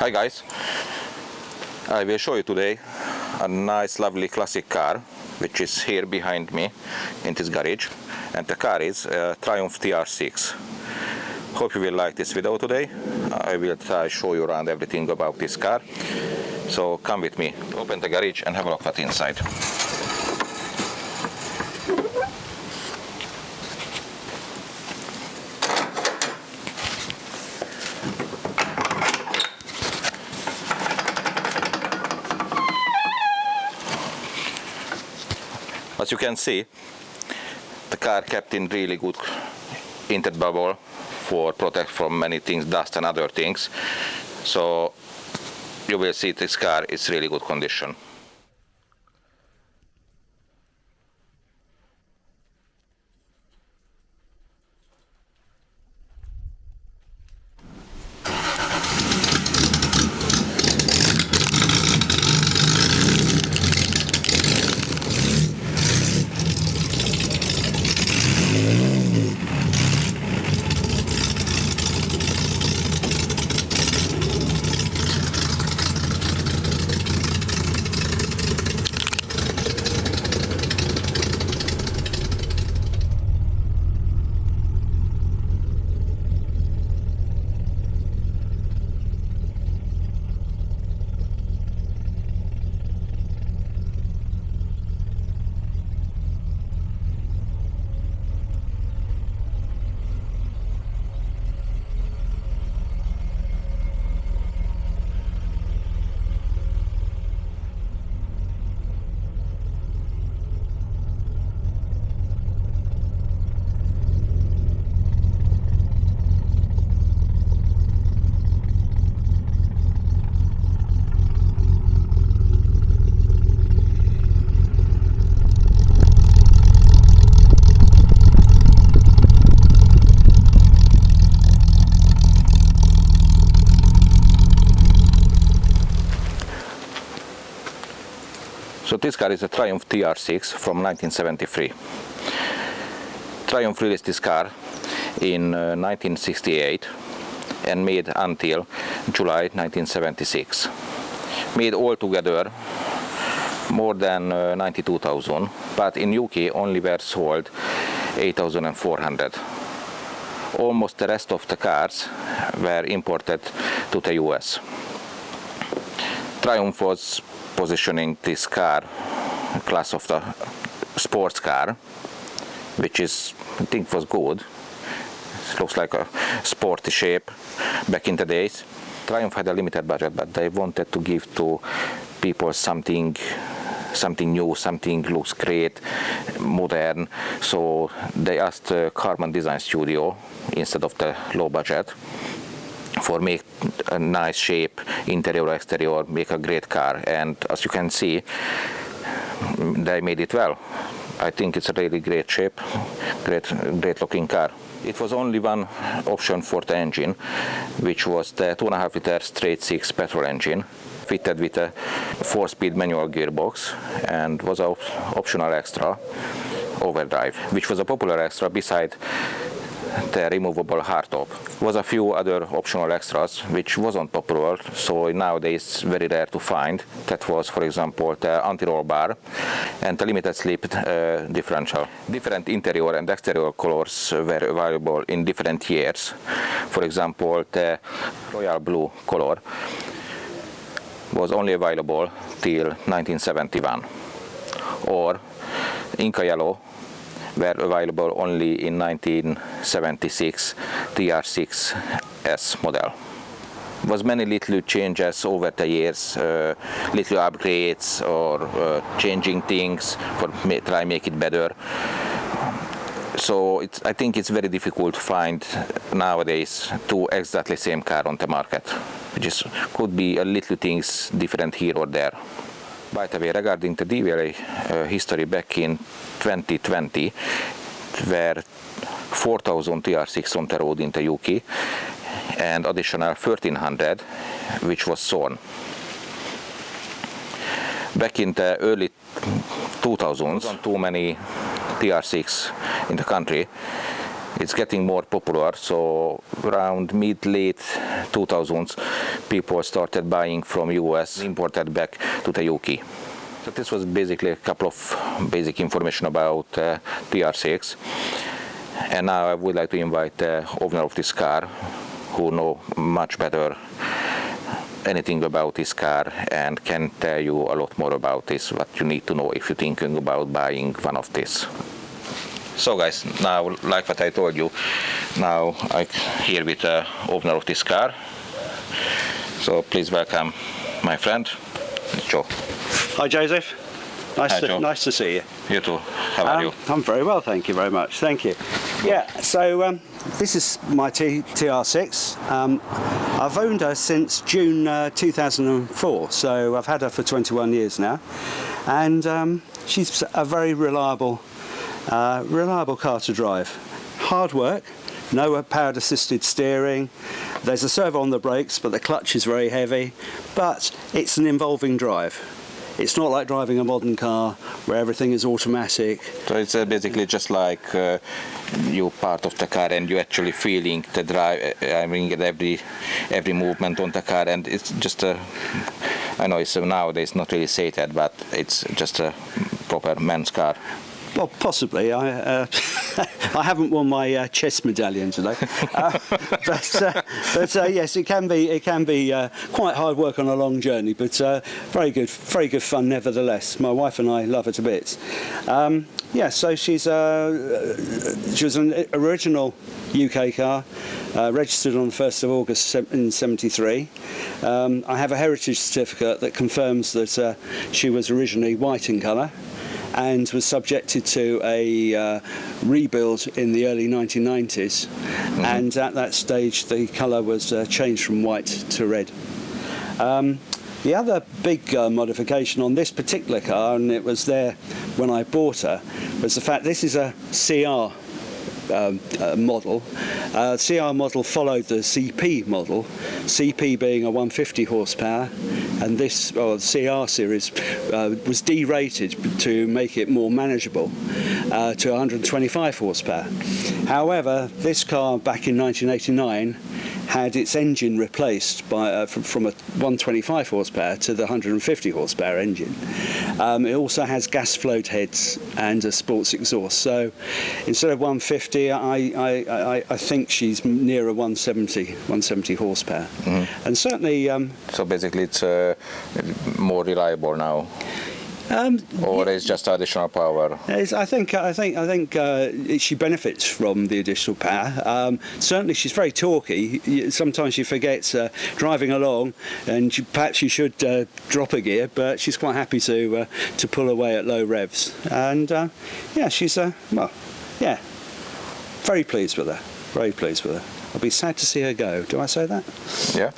Hi guys, I will show you today a nice lovely classic car which is here behind me in this garage, and the car is Triumph TR6. Hope you will like this video today. I will try to show you around everything about this car, so come with me, open the garage and have a look at inside. As you can see, the car kept in really good tinted bubble for protect from many things, dust and other things. So you will see this car is really good condition. So this car is a Triumph TR6 from 1973. Triumph released this car in 1968 and made until July 1976. Made altogether more than 92,000, but in UK only were sold 8,400. Almost the rest of the cars were imported to the US. Triumph was positioning this car class of the sports car, which is, I think, was good. It looks like a sporty shape back in the days. Triumph had a limited budget, but they wanted to give to people something new, something looks great, modern. So they asked Carman Design Studio instead of the low budget for make a nice shape, interior, exterior, make a great car. And as you can see, they made it well. I think it's a really great shape, great looking car. It was only one option for the engine, which was the 2.5 liter straight 6 petrol engine, fitted with a 4-speed manual gearbox, and was an optional extra overdrive, which was a popular extra beside the removable hardtop. Was a few other optional extras which wasn't popular, so nowadays very rare to find. That was, for example, the anti-roll bar and the limited slip differential. Different interior and exterior colors were available in different years. For example, the royal blue color was only available till 1971, or Inca yellow were available only in 1976 TR6S model. Was many little changes over the years, little upgrades or changing things for try make it better. So I think it's very difficult to find nowadays two exactly same car on the market. It just could be a little things different here or there. By the way, regarding the DVLA history, back in 2020, were 4,000 TR6 on the road in the UK and additional 1,300 which was sold. Back in the early 2000s, too many TR6 in the country, it's getting more popular. So around mid-late 2000s, people started buying from US, imported back to the UK. So this was basically a couple of basic information about TR6. And now I would like to invite the owner of this car, who know much better anything about this car and can tell you a lot more about this, what you need to know if you're thinking about buying one of these. So guys, now like what I told you, now I'm here with the owner of this car. So please welcome my friend, Joe. Hi Joseph, nice to see you. You too, how are you? I'm very well, thank you very much, thank you. Yeah, so this is my TR6. I've owned her since June 2004, so I've had her for 21 years now. And she's a very reliable car to drive. Hard work, no powered assisted steering. There's a servo on the brakes, but the clutch is very heavy. But it's an involving drive. It's not like driving a modern car where everything is automatic. So it's basically just like you're part of the car and you're actually feeling the drive, I mean every movement on the car, and it's just I know it's nowadays not really say that, but it's just a proper man's car. Well, possibly. I haven't won my chess medallion today, but yes, it can be quite hard work on a long journey, but very good fun nevertheless. My wife and I love her to bits. Yeah, so she was an original UK car, registered on the 1st of August in '73. I have a heritage certificate that confirms that she was originally white in colour, and was subjected to a rebuild in the early 1990s. Mm-hmm. And at that stage the colour was changed from white to red. The other big modification on this particular car, and it was there when I bought her, was the fact this is a CR model. CR model followed the CP model, CP being a 150 horsepower, and this CR series was derated to make it more manageable to 125 horsepower. However, this car back in 1989 had its engine replaced by from a 125 horsepower to the 150 horsepower engine. It also has gas float heads and a sports exhaust. So instead of 150, I think she's nearer 170 horsepower. Mm-hmm. And certainly. So basically, it's more reliable now. Or it's just additional power? I think she benefits from the additional power. Certainly she's very torquey. Sometimes she forgets driving along, and perhaps you should drop a gear, but she's quite happy to pull away at low revs. And yeah, she's very pleased with her. Very pleased with her. I'll be sad to see her go. Do I say that? Yeah.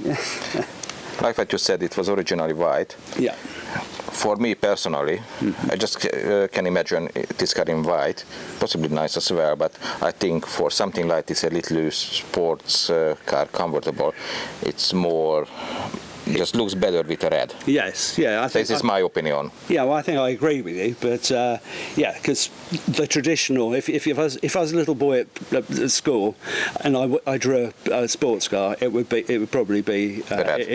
Like what you said, it was originally white. Yeah. For me personally, mm-hmm. I just can imagine this car in white, possibly nice as well, but I think for something like this, a little sports car, comfortable, it's more, just looks better with a red. Yes, yeah. I think this is my opinion. Yeah, well, I think I agree with you, but yeah, because the traditional, if I was a little boy at school and I drew a sports car, it would probably be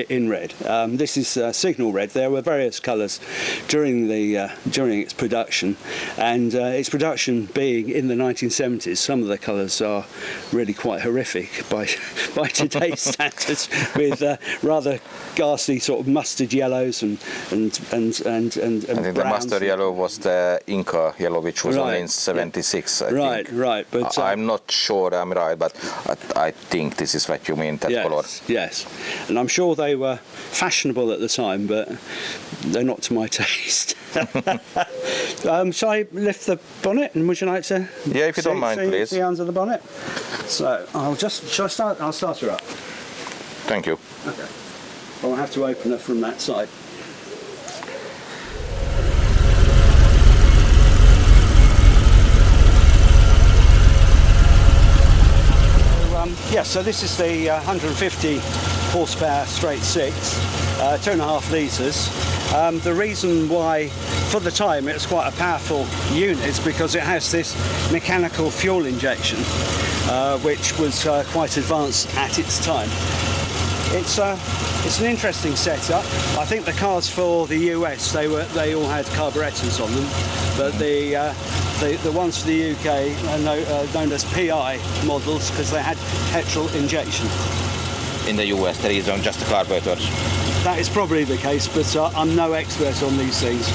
in red. This is signal red. There were various colours during its production, and its production being in the 1970s, some of the colours are really quite horrific by today's standards, with rather ghastly sort of mustard yellows and I think the mustard yellow was the Inca yellow, which was only in '76. Right. But I'm not sure I'm right, but I think this is what you mean, that color. Yes, and I'm sure they were fashionable at the time, but they're not to my taste. Shall I lift the bonnet, and would you like to? Yeah, if you don't mind, please. See under the bonnet. So shall I start? I'll start her up. Thank you. Okay. I'll have to open her from that side. So this is the 150 horsepower straight six, 2.5 litres. The reason why for the time it was quite a powerful unit because it has this mechanical fuel injection, which was quite advanced at its time. It's an interesting setup. I think the cars for the US they all had carburetors on them, but the ones for the UK are known as PI models because they had petrol injection. In the US, there is just the carburetors. That is probably the case, but I'm no expert on these things.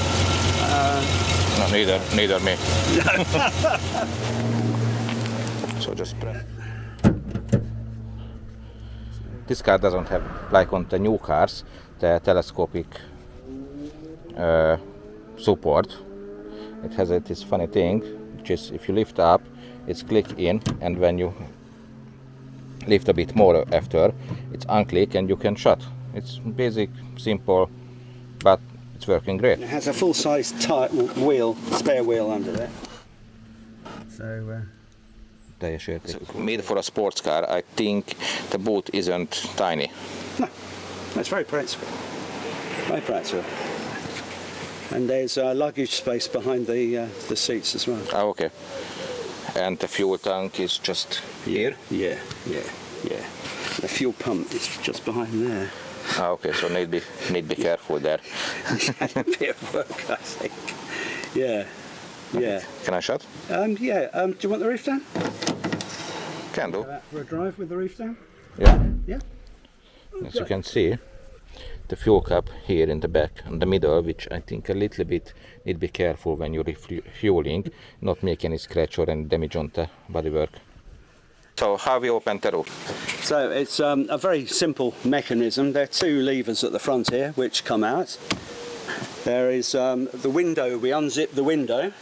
No, neither me. So just press. This car doesn't have, like on the new cars, the telescopic support. It has this funny thing, which is if you lift up, it's click in, and when you lift a bit more after, it's unclick and you can shut. It's basic, simple, but it's working great. It has a full-size wheel, spare wheel under there. So, made for a sports car, I think the boot isn't tiny. No, it's very practical. Very practical. And there's luggage space behind the seats as well. Ah, okay. And the fuel tank is just here? Yeah. The fuel pump is just behind there. Ah, okay, so need be careful there. A bit of work, I think. Yeah. Can I shut? Yeah. Do you want the roof down? Can do. Go out for a drive with the roof down? Yeah. Yeah. As you can see, the fuel cap here in the back, in the middle, which I think a little bit need to be careful when you're refueling, not make any scratch or any damage on the bodywork. So how we open the roof? So it's a very simple mechanism. There are two levers at the front here which come out. There is the window. We unzip the window,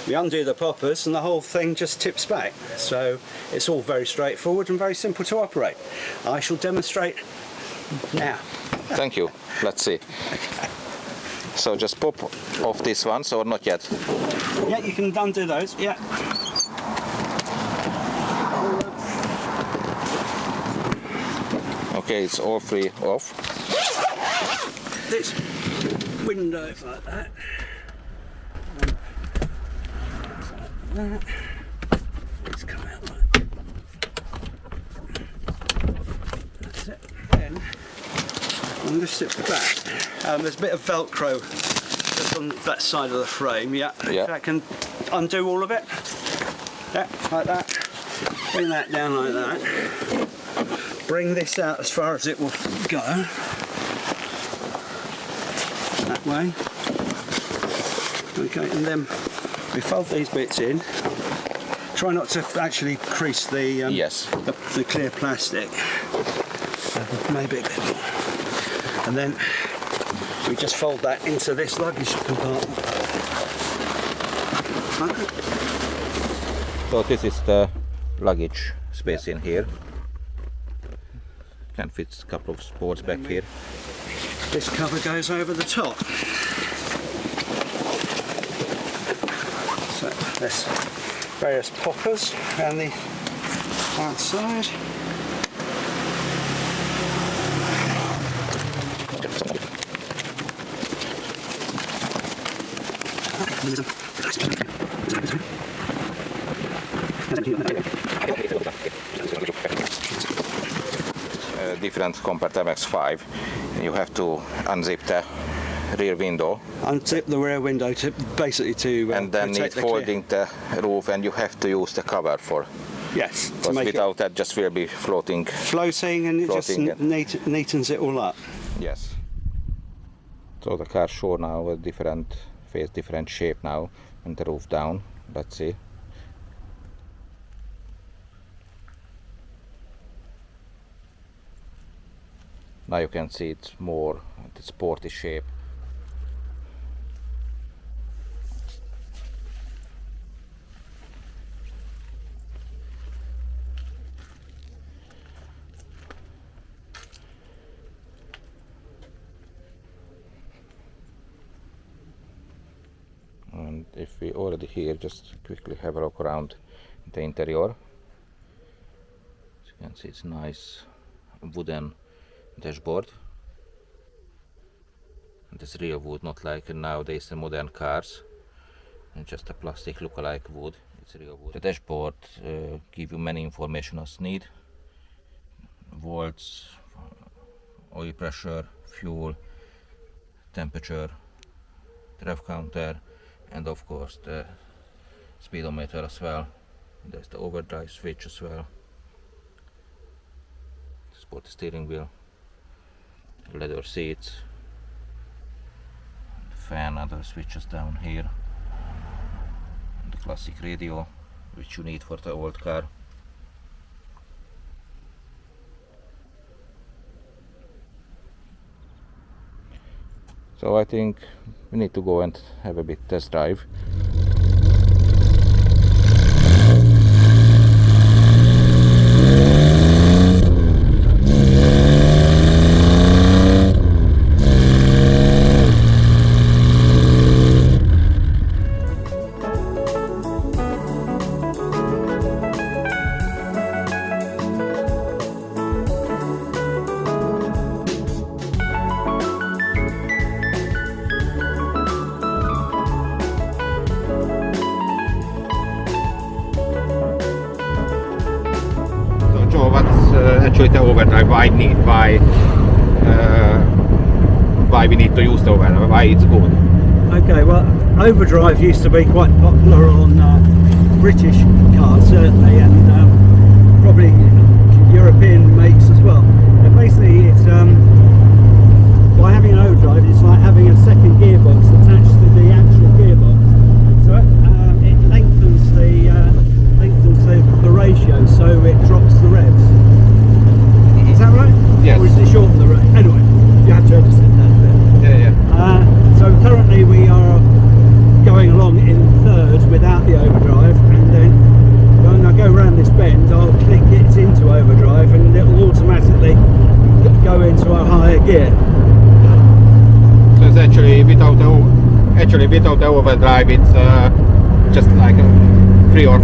we undo the poppers, and the whole thing just tips back. So it's all very straightforward and very simple to operate. I shall demonstrate now. Thank you. Let's see. So just pop off this one, or not yet? Yeah, you can undo those. Yeah. Okay, it's all three off. This window like that. Like that. It's come out like that. That's it. Then I'm just at the back. There's a bit of Velcro just on that side of the frame. Yeah. That can undo all of it. Yeah, like that. Bring that down like that. Bring this out as far as it will go. That way. Okay, and then we fold these bits in. Try not to actually crease the the clear plastic. Maybe a bit more. And then we just fold that into this luggage compartment. So this is the luggage space in here. Can fit a couple of sports back here. This cover goes over the top. So there's various poppers around the outside. Different compared to MX-5. You have to unzip the rear window. Unzip the rear window to basically to and then need folding the roof, and you have to use the cover for. Yes. Because without that, just will be floating. Floating, and it just neatens it all up. Yes. So the car show now a different face, different shape now, and the roof down. Let's see. Now you can see it's more the sporty shape. And if we already here, just quickly have a look around the interior. As you can see, it's nice wooden dashboard, This real wood, not like nowadays the modern cars, and just a plastic look-alike wood. It's real wood. The dashboard give you many information as need. Volts, oil pressure, fuel, temperature, rev counter, and of course the speedometer as well. There's the overdrive switch as well. Sporty steering wheel, leather seats, fan, other switches down here, and the classic radio which you need for the old car. So I think we need to go and have a bit test drive. So what's actually the overdrive? Why we need to use the overdrive? Why it's good? Okay, well, overdrive used to be quite popular on British cars, certainly, and probably European makes as well. And basically, it's by having an overdrive, it's like having a second gearbox attached to the actual gearbox. So it lengthens the ratio, so it drops the revs. Is that right? Yes. Or is it shorten the revs? Anyway, you have to understand that bit. Yeah. So currently we are going along in third without the overdrive, and then when I go around this bend, I'll click it into overdrive, and it will automatically go into a higher gear. So it's actually without the overdrive, it's just like a 3 or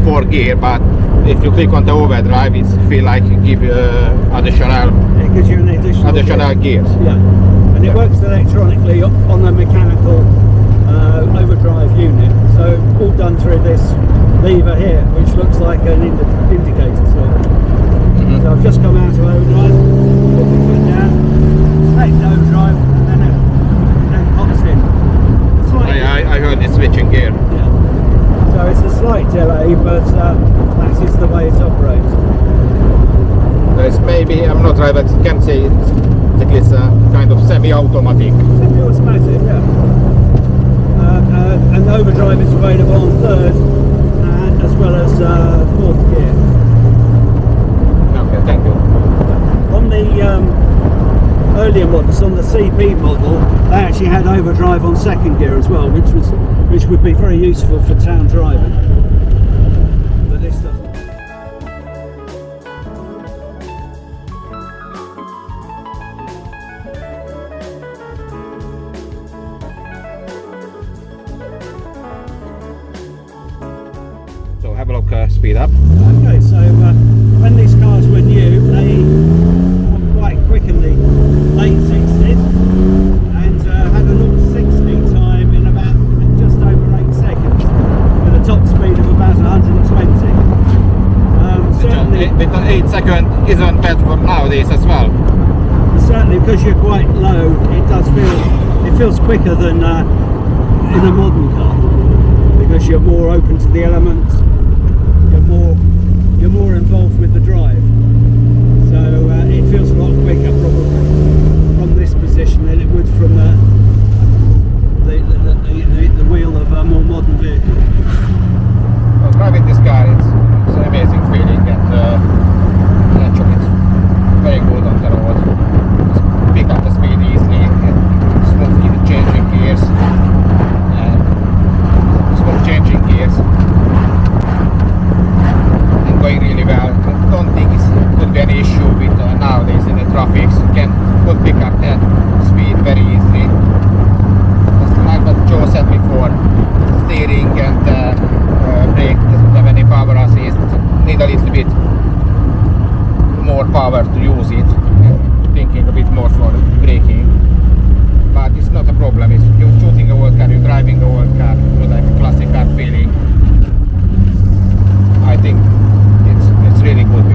4 gear, but if you click on the overdrive, it feel like it gives you It gives you an additional gears. Yeah, and it works electronically on the mechanical overdrive unit. So all done through this lever here, which looks like an indicator sort of. So I've just come out of overdrive, put my foot down, select the overdrive, and then it pops in. I heard it switching gear. Yeah. So it's a slight delay, but that is the way it operates. There's maybe, I'm not right, but can say it's a kind of semi-automatic. Semi-automatic, yeah. And the overdrive is available on third, as well as fourth gear. Okay, thank you. On the earlier models, on the CP model, they actually had overdrive on second gear as well, which would be very useful for town driving. But this doesn't. So have a look, speed up. Okay, so when these cars were new, they were quite quick in the late 60s and had a 0 to 60 time in about just over 8 seconds with a top speed of about 120. Certainly, With the 8 second isn't bad for nowadays as well. certainly because you're quite low, it feels quicker than in a modern car, because you're more open to the elements, you're more involved with the drive, so it feels a lot quicker probably from this position than it would from the wheel of a more modern vehicle. Well, driving this car, it's an amazing feeling, and actually it's very good on the road. Just pick up the speed easily, and smooth changing gears, and smooth changing gears, and going really well. I don't think it could be any issue with nowadays in the traffic. You could pick up that speed very easily. Just like what Joe said before, steering and brake doesn't have any power assist. Need a little bit more power to use it. Thinking a bit more for braking. but it's not a problem. It's you're choosing a old car, you're driving a old car, you like a classic car feeling. I think it's really good.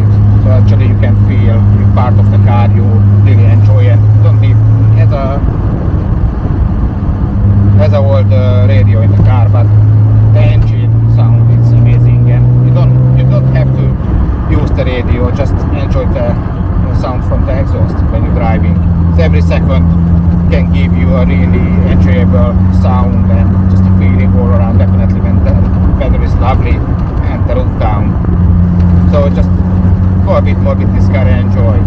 So actually you can feel you're part of the car, you really enjoy it. You don't need as a old radio in the car, but the engine sound it's amazing, and you don't have to use the radio, just enjoy the sound from the exhaust when you're driving. So every second can give you a really enjoyable sound and just a feeling all around, definitely when the weather is lovely and the roof down. So just go a bit more with this car and enjoy.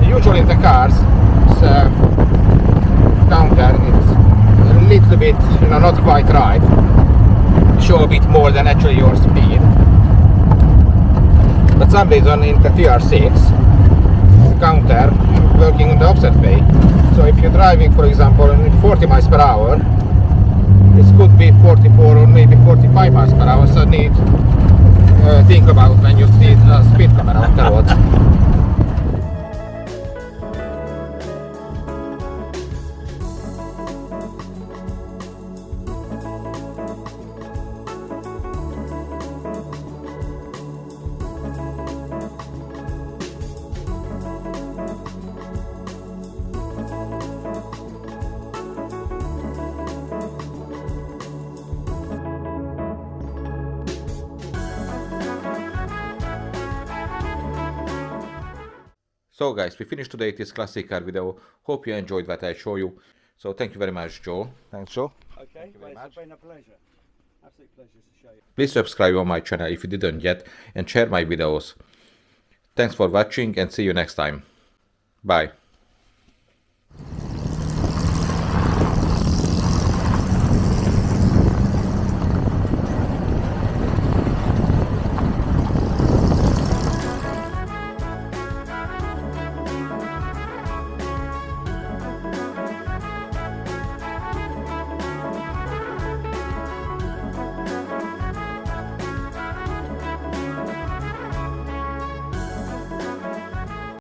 Usually in the cars, counter is a little bit, not quite right. Show a bit more than actually your speed. But some reason in the TR6, the counter working in the opposite way. So if you're driving, for example, in 40 miles per hour, this could be 44 or maybe 45 miles per hour. So need think about when you see speed camera on the road. So guys, we finished today this classic car video. Hope you enjoyed what I show you. So thank you very much, Joe. Thanks, Joe. Okay, it's been a pleasure. Absolute pleasure to show you. Please subscribe on my channel if you didn't yet and share my videos. Thanks for watching and see you next time. Bye.